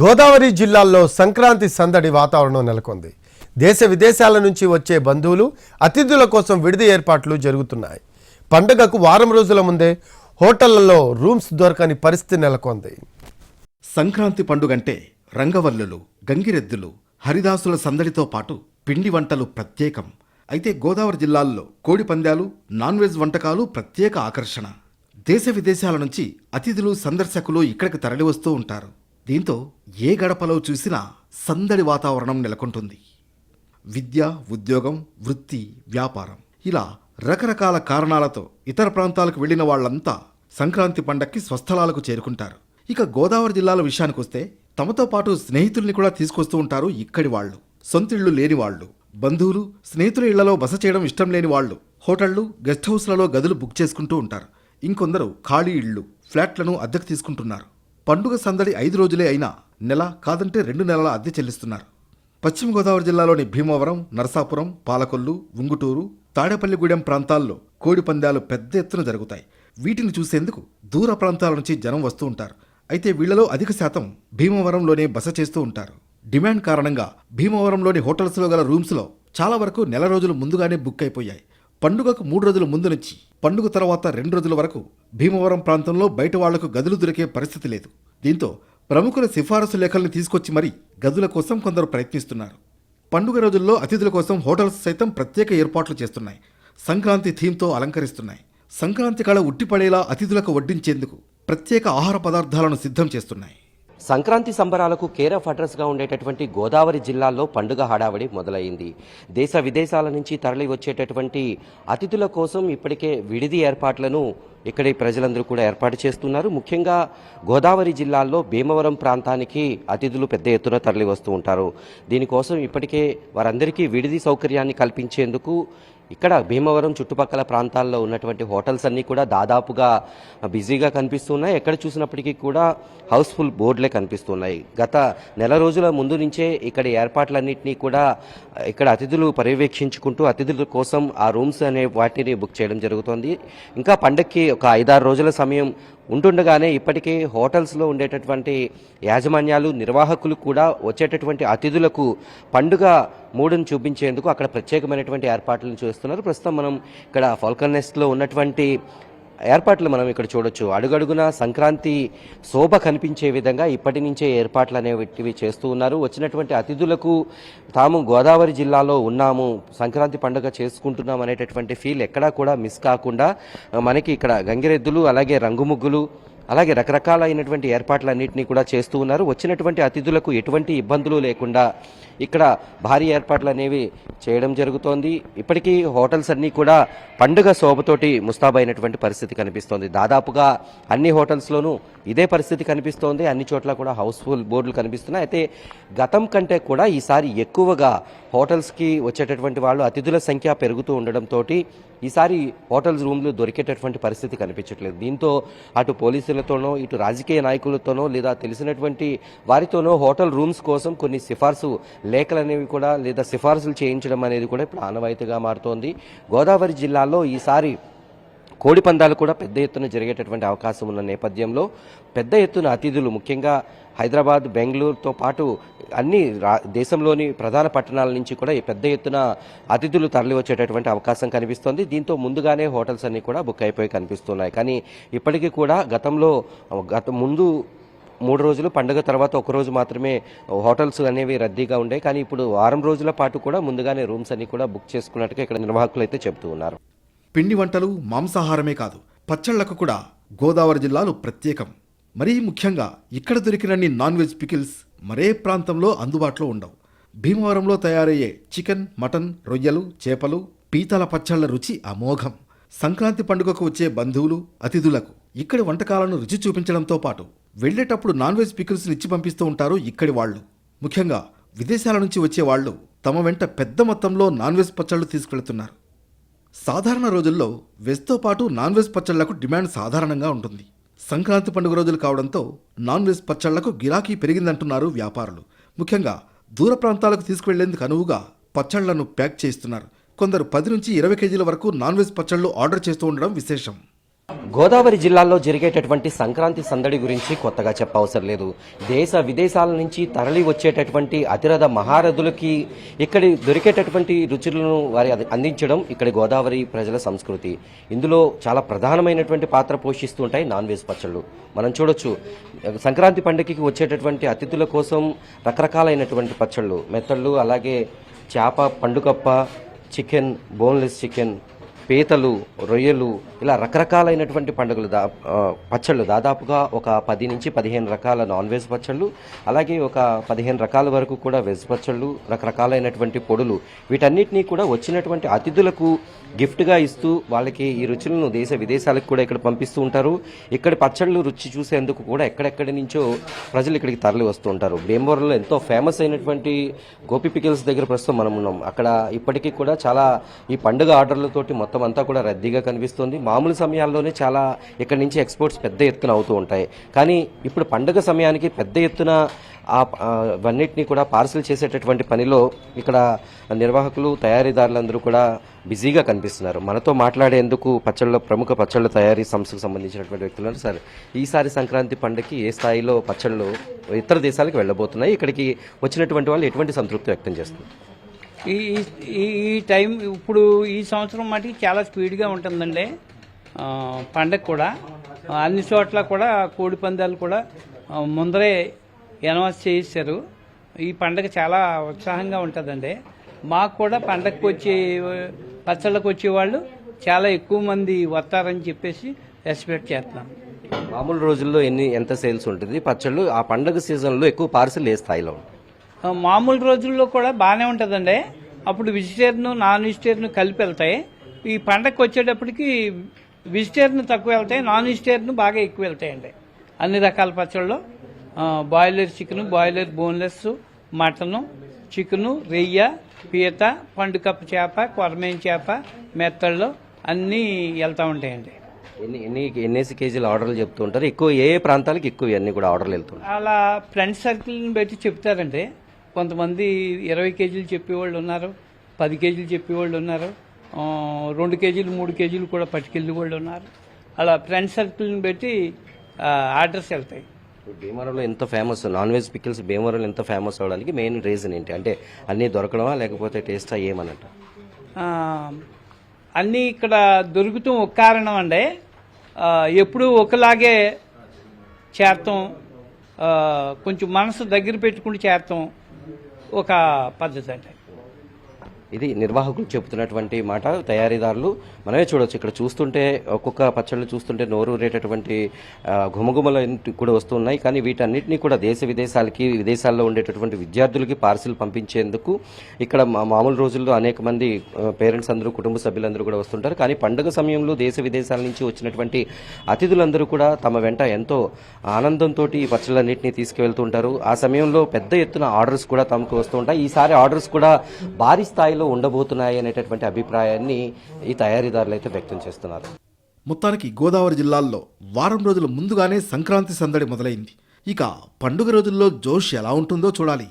గోదావరి జిల్లాల్లో సంక్రాంతి సందడి వాతావరణం నెలకొంది. దేశ విదేశాల నుంచి వచ్చే బంధువులు అతిథుల కోసం విడిది ఏర్పాట్లు జరుగుతున్నాయి. పండుగకు వారం రోజుల ముందే హోటళ్లలో రూమ్స్ దొరకని పరిస్థితి నెలకొంది. సంక్రాంతి పండుగంటే రంగవల్లులు, గంగిరెద్దులు, హరిదాసుల సందడితో పాటు పిండి వంటలు ప్రత్యేకం. అయితే గోదావరి జిల్లాల్లో కోడి పందాలు, నాన్ వెజ్ వంటకాలు ప్రత్యేక ఆకర్షణ. దేశ విదేశాల నుంచి అతిథులు, సందర్శకులు ఇక్కడికి తరలివస్తూ ఉంటారు. దీంతో ఏ గడపలో చూసినా సందడి వాతావరణం నెలకొంటుంది. విద్య, ఉద్యోగం, వృత్తి, వ్యాపారం ఇలా రకరకాల కారణాలతో ఇతర ప్రాంతాలకు వెళ్లిన వాళ్లంతా సంక్రాంతి పండక్కి స్వస్థలాలకు చేరుకుంటారు. ఇక గోదావరి జిల్లాల విషయానికొస్తే తమతో పాటు స్నేహితుల్ని కూడా తీసుకొస్తూ ఉంటారు ఇక్కడి వాళ్లు. సొంతిళ్లు లేని వాళ్లు, బంధువులు, స్నేహితుల ఇళ్లలో బస చేయడం ఇష్టం లేని వాళ్లు హోటళ్లు, గెస్ట్ హౌస్లలో గదులు బుక్ చేసుకుంటూ ఉంటారు. ఇంకొందరు ఖాళీ ఇళ్లు, ఫ్లాట్లను అద్దెకు తీసుకుంటున్నారు. పండుగ సందడి 5 రోజులే అయినా నెల కాదంటే 2 నెలల అద్దె చెల్లిస్తున్నారు. పశ్చిమ గోదావరి జిల్లాలోని భీమవరం, నరసాపురం, పాలకొల్లు, ఉంగుటూరు, తాడేపల్లిగూడెం ప్రాంతాల్లో కోడి పందాలు పెద్ద ఎత్తున జరుగుతాయి. వీటిని చూసేందుకు దూర ప్రాంతాల నుంచి జనం వస్తూ ఉంటారు. అయితే వీళ్లలో అధిక శాతం భీమవరంలోనే బస చేస్తూ ఉంటారు. డిమాండ్ కారణంగా భీమవరంలోని హోటల్స్లో గల రూమ్స్లో చాలా వరకు నెల రోజులు ముందుగానే బుక్ అయిపోయాయి. పండుగకు 3 రోజుల ముందు నుంచి పండుగ తర్వాత 2 రోజుల వరకు భీమవరం ప్రాంతంలో బయట వాళ్లకు గదులు దొరికే పరిస్థితి లేదు. దీంతో ప్రముఖుల సిఫారసు లేఖల్ని తీసుకొచ్చి మరీ గదుల కోసం కొందరు ప్రయత్నిస్తున్నారు. పండుగ రోజుల్లో అతిథుల కోసం హోటల్స్ సైతం ప్రత్యేక ఏర్పాట్లు చేస్తున్నాయి. సంక్రాంతి థీమ్తో అలంకరిస్తున్నాయి. సంక్రాంతి కళ ఉట్టిపడేలా అతిథులకు వడ్డించేందుకు ప్రత్యేక ఆహార పదార్థాలను సిద్ధం చేస్తున్నాయి. సంక్రాంతి సంబరాలకు కేర్ ఆఫ్ అడ్రస్గా ఉండేటటువంటి గోదావరి జిల్లాల్లో పండుగ హడావడి మొదలైంది. దేశ విదేశాల నుంచి తరలి వచ్చేటటువంటి అతిథుల కోసం ఇప్పటికే విడిది ఏర్పాట్లను ఇక్కడి ప్రజలందరూ కూడా ఏర్పాటు చేస్తున్నారు. ముఖ్యంగా గోదావరి జిల్లాల్లో భీమవరం ప్రాంతానికి అతిథులు పెద్ద ఎత్తున తరలి వస్తూ ఉంటారు. దీనికోసం ఇప్పటికే వారందరికీ విడిది సౌకర్యాన్ని కల్పించేందుకు ఇక్కడ భీమవరం చుట్టుపక్కల ప్రాంతాల్లో ఉన్నటువంటి హోటల్స్ అన్నీ కూడా దాదాపుగా బిజీగా కనిపిస్తున్నాయి. ఎక్కడ చూసినప్పటికీ కూడా హౌస్ఫుల్ బోర్డులే కనిపిస్తున్నాయి. గత నెల రోజుల ముందు నుంచే ఇక్కడ ఏర్పాట్లన్నింటినీ కూడా ఇక్కడ అతిథులు పర్యవేక్షించుకుంటూ అతిథుల కోసం ఆ రూమ్స్ అనే వాటిని బుక్ చేయడం జరుగుతోంది. ఇంకా పండక్కి ఒక 5-6 రోజుల సమయం ఉంటుండగానే ఇప్పటికే హోటల్స్లో ఉండేటటువంటి యాజమాన్యాలు, నిర్వాహకులు కూడా వచ్చేటటువంటి అతిథులకు పండుగ మూడును చూపించేందుకు అక్కడ ప్రత్యేకమైనటువంటి ఏర్పాట్లను చేస్తున్నారు. ప్రస్తుతం మనం ఇక్కడ ఫాల్కన్ నెస్ట్లో ఉన్నటువంటి ఏర్పాట్లు మనం ఇక్కడ చూడొచ్చు. అడుగడుగున సంక్రాంతి శోభ కనిపించే విధంగా ఇప్పటి నుంచే ఏర్పాట్లు అనేవి చేస్తూ ఉన్నారు. వచ్చినటువంటి అతిథులకు తాము గోదావరి జిల్లాలో ఉన్నాము, సంక్రాంతి పండుగ చేసుకుంటున్నాం అనేటటువంటి ఫీల్ ఎక్కడా కూడా మిస్ కాకుండా మనకి ఇక్కడ గంగిరెద్దులు, అలాగే రంగుముగ్గులు, అలాగే రకరకాలైనటువంటి ఏర్పాట్లన్నింటినీ కూడా చేస్తూ ఉన్నారు. వచ్చినటువంటి అతిథులకు ఎటువంటి ఇబ్బందులు లేకుండా ఇక్కడ భారీ ఏర్పాట్లు అనేవి చేయడం జరుగుతోంది. ఇప్పటికీ హోటల్స్ అన్నీ కూడా పండుగ శోభతోటి ముస్తాబైనటువంటి పరిస్థితి కనిపిస్తోంది. దాదాపుగా అన్ని హోటల్స్లోనూ ఇదే పరిస్థితి కనిపిస్తోంది. అన్ని చోట్ల కూడా హౌస్ఫుల్ బోర్డులు కనిపిస్తున్నాయి. అయితే గతం కంటే కూడా ఈసారి ఎక్కువగా హోటల్స్కి వచ్చేటటువంటి వాళ్ళు అతిథుల సంఖ్య పెరుగుతూ ఉండడంతో ఈసారి హోటల్స్ రూమ్లు దొరికేటటువంటి పరిస్థితి కనిపించట్లేదు. దీంతో అటు పోలీసులతోనో, ఇటు రాజకీయ నాయకులతోనో, లేదా తెలిసినటువంటి వారితోనో హోటల్ రూమ్స్ కోసం కొన్ని సిఫార్సు లేఖలు అనేవి కూడా లేదా సిఫార్సులు చేయించడం అనేది కూడా ఇప్పుడు ఆనవాయితీగా మారుతోంది. గోదావరి జిల్లాలో ఈసారి కోడి పందాలు కూడా పెద్ద ఎత్తున జరిగేటటువంటి అవకాశం ఉన్న నేపథ్యంలో పెద్ద ఎత్తున అతిథులు, ముఖ్యంగా హైదరాబాద్, బెంగళూరుతో పాటు అన్ని దేశంలోని ప్రధాన పట్టణాల నుంచి కూడా పెద్ద ఎత్తున అతిథులు తరలి వచ్చేటటువంటి అవకాశం కనిపిస్తోంది. దీంతో ముందుగానే హోటల్స్ అన్నీ కూడా బుక్ అయిపోయి కనిపిస్తున్నాయి. కానీ ఇప్పటికీ కూడా ముందు 3 రోజులు, పండుగ తర్వాత 1 రోజు మాత్రమే హోటల్స్ అనేవి రద్దీగా ఉండే. కానీ ఇప్పుడు వారం రోజుల పాటు కూడా ముందుగానే రూమ్స్ అన్ని కూడా బుక్ చేసుకున్నట్టుగా ఇక్కడ నిర్వాహకులు అయితే చెబుతూ ఉన్నారు. పిండి వంటలు, మాంసాహారమే కాదు పచ్చళ్లకు కూడా గోదావరి జిల్లాలు ప్రత్యేకం. మరీ ముఖ్యంగా ఇక్కడ దొరికినన్ని నాన్ వెజ్ పికిల్స్ మరే ప్రాంతంలో అందుబాటులో ఉండవు. భీమవరంలో తయారయ్యే చికెన్, మటన్, రొయ్యలు, చేపలు, పీతల పచ్చళ్ల రుచి అమోఘం. సంక్రాంతి పండుగకు వచ్చే బంధువులు, అతిథులకు ఇక్కడి వంటకాలను రుచి చూపించడంతో పాటు వెళ్లేటప్పుడు నాన్ వెజ్ పికిల్స్ ఇచ్చి పంపిస్తూ ఉంటారు ఇక్కడి వాళ్లు. ముఖ్యంగా విదేశాల నుంచి వచ్చే వాళ్లు తమ వెంట పెద్ద మొత్తంలో నాన్ వెజ్ పచ్చళ్లు తీసుకెళ్తున్నారు. సాధారణ రోజుల్లో వెజ్తో పాటు నాన్ వెజ్ పచ్చళ్లకు డిమాండ్ సాధారణంగా ఉంటుంది. సంక్రాంతి పండుగ రోజులు కావడంతో నాన్ వెజ్ పచ్చళ్లకు గిరాకీ పెరిగిందంటున్నారు వ్యాపారులు. ముఖ్యంగా దూర ప్రాంతాలకు తీసుకువెళ్లేందుకు అనువుగా పచ్చళ్లను ప్యాక్ చేస్తున్నారు. కొందరు 10 నుంచి 20 కేజీల వరకు నాన్ వెజ్ పచ్చళ్లు ఆర్డర్ చేస్తూ ఉండడం విశేషం. గోదావరి జిల్లాలో జరిగేటటువంటి సంక్రాంతి సందడి గురించి కొత్తగా చెప్పవసరం లేదు. దేశ విదేశాల నుంచి తరలి వచ్చేటటువంటి అతిరథ మహారథులకి ఇక్కడి దొరికేటటువంటి రుచులను వారి అందించడం ఇక్కడి గోదావరి ప్రజల సంస్కృతి. ఇందులో చాలా ప్రధానమైనటువంటి పాత్ర పోషిస్తూ ఉంటాయి నాన్ వెజ్ పచ్చళ్ళు. మనం చూడొచ్చు, సంక్రాంతి పండుగకి వచ్చేటటువంటి అతిథుల కోసం రకరకాలైనటువంటి పచ్చళ్ళు, మెత్తళ్ళు, అలాగే చేప, పండుగప్ప, చికెన్, బోన్లెస్ చికెన్, పీతలు, రొయ్యలు, ఇలా రకరకాలైనటువంటి పచ్చళ్ళు, దాదాపుగా ఒక 10 నుంచి 15 రకాల నాన్ వెజ్ పచ్చళ్ళు, అలాగే ఒక 15 రకాల వరకు కూడా వెజ్ పచ్చళ్ళు, రకరకాలైనటువంటి పొడులు, వీటన్నిటినీ కూడా వచ్చినటువంటి అతిథులకు గిఫ్ట్గా ఇస్తూ వాళ్ళకి ఈ రుచులను దేశ విదేశాలకు కూడా ఇక్కడ పంపిస్తూ ఉంటారు. ఇక్కడి పచ్చళ్ళు రుచి చూసేందుకు కూడా ఎక్కడెక్కడి నుంచో ప్రజలు ఇక్కడికి తరలి వస్తూ ఉంటారు. భీమవరంలో ఎంతో ఫేమస్ అయినటువంటి గోపి పికిల్స్ దగ్గర ప్రస్తుతం మనం ఉన్నాం. అక్కడ ఇప్పటికీ కూడా చాలా ఈ పండుగ ఆర్డర్లతోటి మొత్తం అంతా కూడా రద్దీగా కనిపిస్తుంది. మామూలు సమయాల్లోనే చాలా ఇక్కడి నుంచి ఎక్స్పోర్ట్స్ పెద్ద ఎత్తున అవుతూ ఉంటాయి. కానీ ఇప్పుడు పండుగ సమయానికి పెద్ద ఎత్తున అవన్నిటినీ కూడా పార్సిల్ చేసేటటువంటి పనిలో ఇక్కడ నిర్వాహకులు, తయారీదారులందరూ కూడా బిజీగా కనిపిస్తున్నారు. మనతో మాట్లాడేందుకు ప్రముఖ పచ్చళ్ళ తయారీ సంస్థకు సంబంధించినటువంటి వ్యక్తులు ఉన్నారు. సార్, ఈసారి సంక్రాంతి పండుగకి ఏ స్థాయిలో పచ్చళ్ళు ఇతర దేశాలకు వెళ్ళబోతున్నాయి? ఇక్కడికి వచ్చినటువంటి వాళ్ళు ఎటువంటి సంతృప్తి వ్యక్తం చేస్తున్నారు? ఈ ఈ ఈ టైం ఇప్పుడు ఈ సంవత్సరం మటుకు చాలా స్పీడ్గా ఉంటుందండి. పండగ కూడా అన్ని చోట్ల కూడా కోడి పందాలు కూడా ముందరే అనౌన్స్ చేశారు. ఈ పండగ చాలా ఉత్సాహంగా ఉంటుందండి. మాకు కూడా పండగకు వచ్చే పచ్చళ్ళకు వచ్చేవాళ్ళు చాలా ఎక్కువ మంది వస్తారని చెప్పేసి ఎక్స్పెక్ట్ చేస్తున్నాం. మామూలు రోజుల్లో ఎంత సేల్స్ ఉంటుంది పచ్చళ్ళు? ఆ పండగ సీజన్లో ఎక్కువ పార్సిల్ ఏ స్థాయిలో? మామూలు రోజుల్లో కూడా బాగానే ఉంటుందండి. అప్పుడు వెజిటేరియన్, నాన్ వెజిటేరియన్ కలిపి వెళ్తాయి. ఈ పండగకి వచ్చేటప్పటికి వెజిటేరియన్ తక్కువ వెళ్తాయి, నాన్ వెజిటేరియన్ బాగా ఎక్కువ వెళ్తాయండి. అన్ని రకాల పచ్చళ్ళు, boiler chicken, boiler boneless, mutton, chicken, రొయ్య, పీత, పండుకప్ప చేప, కొరమేం చేప, మెత్తళ్ళు అన్నీ వెళ్తూ ఉంటాయండి. ఎన్నేసి కేజీలు ఆర్డర్లు చెప్తూ ఉంటారు? ఎక్కువ ఏ ప్రాంతాలకు ఎక్కువ ఇవన్నీ కూడా ఆర్డర్లు వెళ్తుంటాయి? అలా ఫ్రెండ్ సర్కిల్ని బట్టి చెప్తారండి. కొంతమంది 20 కేజీలు చెప్పేవాళ్ళు ఉన్నారు, 10 కేజీలు చెప్పేవాళ్ళు ఉన్నారు, 2 కేజీలు 3 కేజీలు కూడా పట్టుకెళ్ళే వాళ్ళు ఉన్నారు. అలా ఫ్రెండ్ సర్కిల్ని బట్టి ఆర్డర్స్ వెళ్తాయి. భీమవరంలో ఎంత ఫేమస్ నాన్ వెజ్ పికిల్స్, భీమవరంలో ఎంత ఫేమస్ అవడానికి మెయిన్ రీజన్ ఏంటి? అంటే అన్నీ దొరకడమా, లేకపోతే టేస్టా, ఏమన్నట్టు? అన్నీ ఇక్కడ దొరుకుతూ ఒక కారణం అండి. ఎప్పుడూ ఒకలాగే చేస్తాం, కొంచెం మనసు దగ్గర పెట్టుకుని చేస్తాం ఒక పద్ధతి అండి. ఇది నిర్వాహకులు చెబుతున్నటువంటి మాట. తయారీదారులు మనమే చూడొచ్చు, ఇక్కడ చూస్తుంటే ఒక్కొక్క పచ్చళ్ళు చూస్తుంటే నోరూరేటటువంటి ఘుమఘుమలు కూడా వస్తున్నాయి. కానీ వీటన్నిటినీ కూడా దేశ విదేశాలకి, విదేశాల్లో ఉండేటటువంటి విద్యార్థులకి పార్సిల్ పంపించేందుకు ఇక్కడ మామూలు రోజుల్లో అనేక మంది పేరెంట్స్ అందరూ, కుటుంబ సభ్యులందరూ కూడా వస్తుంటారు. కానీ పండుగ సమయంలో దేశ విదేశాల నుంచి వచ్చినటువంటి అతిథులందరూ కూడా తమ వెంట ఎంతో ఆనందంతో ఈ పచ్చళ్ళన్నింటినీ తీసుకువెళ్తుంటారు. ఆ సమయంలో పెద్ద ఎత్తున ఆర్డర్స్ కూడా తమకు వస్తూ ఉంటాయి. ఈసారి ఆర్డర్స్ కూడా భారీ స్థాయిలో ఉండబోతున్నాయి అనేటటువంటి అభిప్రాయాన్ని ఈ తయారీదారులు అయితే వ్యక్తం చేస్తున్నారు. మొత్తానికి గోదావరి జిల్లాల్లో వారం రోజుల ముందుగానే సంక్రాంతి సందడి మొదలైంది. ఇక పండుగ రోజుల్లో జోష్ ఎలా ఉంటుందో చూడాలి.